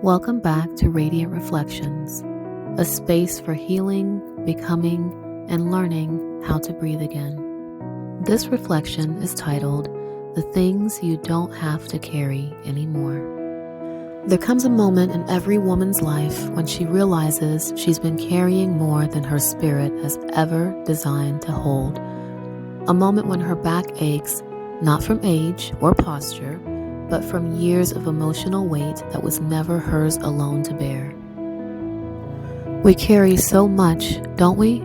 Welcome back to Radiant Reflections, a space for healing, becoming, and learning how to breathe again. This reflection is titled, The Things You Don't Have to Carry Anymore. There comes a moment in every woman's life when she realizes she's been carrying more than her spirit has ever designed to hold. A moment when her back aches, not from age or posture, but from years of emotional weight that was never hers alone to bear. We carry so much, don't we?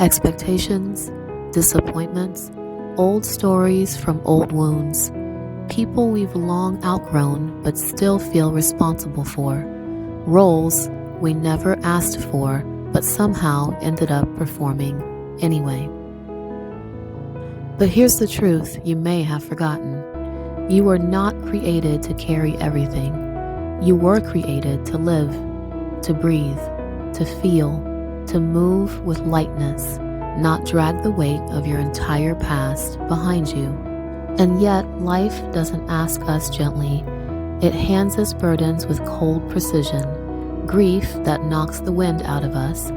Expectations, disappointments, old stories from old wounds, people we've long outgrown but still feel responsible for, roles we never asked for but somehow ended up performing anyway. But here's the truth you may have forgotten. You were not created to carry everything. You were created to live, to breathe, to feel, to move with lightness, not drag the weight of your entire past behind you. And yet, life doesn't ask us gently. It hands us burdens with cold precision, grief that knocks the wind out of us,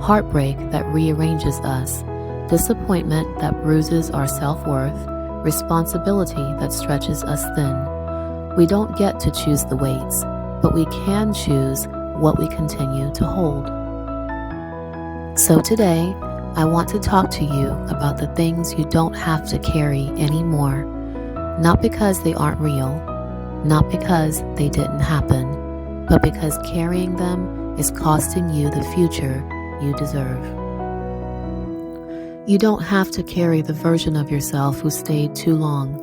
heartbreak that rearranges us, disappointment that bruises our self-worth, responsibility that stretches us thin. We don't get to choose the weights, but we can choose what we continue to hold. So today, I want to talk to you about the things you don't have to carry anymore, not because they aren't real, not because they didn't happen, but because carrying them is costing you the future you deserve. You don't have to carry the version of yourself who stayed too long,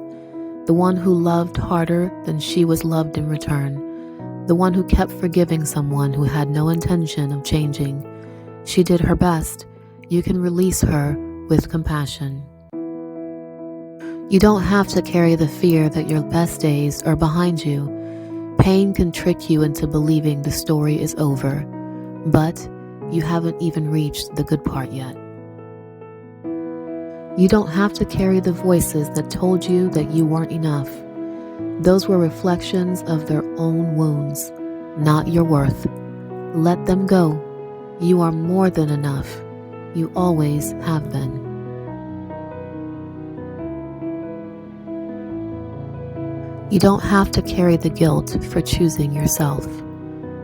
the one who loved harder than she was loved in return, the one who kept forgiving someone who had no intention of changing. She did her best. You can release her with compassion. You don't have to carry the fear that your best days are behind you. Pain can trick you into believing the story is over, but you haven't even reached the good part yet. You don't have to carry the voices that told you that you weren't enough. Those were reflections of their own wounds, not your worth. Let them go. You are more than enough. You always have been. You don't have to carry the guilt for choosing yourself.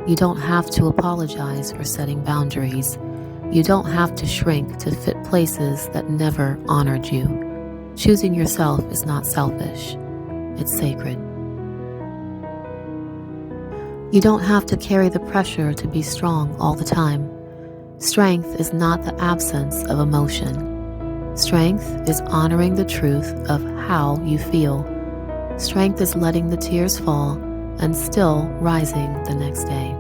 You don't have to apologize for setting boundaries. You don't have to shrink to fit places that never honored you. Choosing yourself is not selfish. It's sacred. You don't have to carry the pressure to be strong all the time. Strength is not the absence of emotion. Strength is honoring the truth of how you feel. Strength is letting the tears fall and still rising the next day.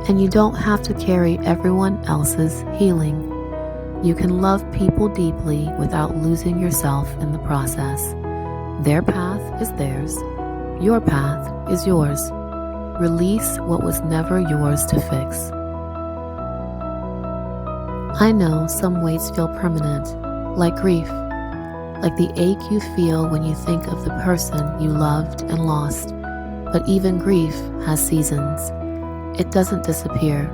And you don't have to carry everyone else's healing. You can love people deeply without losing yourself in the process. Their path is theirs. Your path is yours. Release what was never yours to fix. I know some weights feel permanent, like grief, like the ache you feel when you think of the person you loved and lost. But even grief has seasons. It doesn't disappear,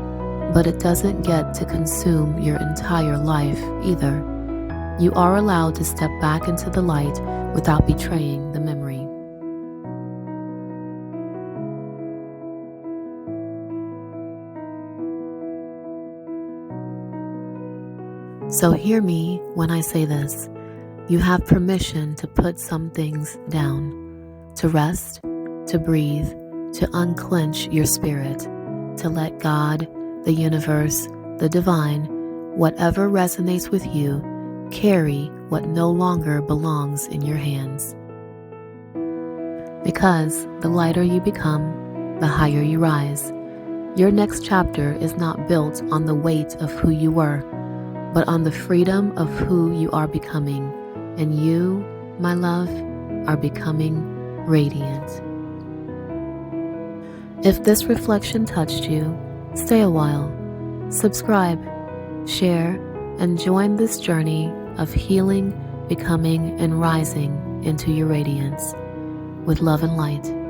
but it doesn't get to consume your entire life either. You are allowed to step back into the light without betraying the memory. So hear me when I say this. You have permission to put some things down, to rest, to breathe, to unclench your spirit, to let God, the universe, the divine, whatever resonates with you, carry what no longer belongs in your hands. Because the lighter you become, the higher you rise. Your next chapter is not built on the weight of who you were, but on the freedom of who you are becoming. And you, my love, are becoming radiant. If this reflection touched you, stay a while, subscribe, share, and join this journey of healing, becoming, and rising into your radiance with love and light.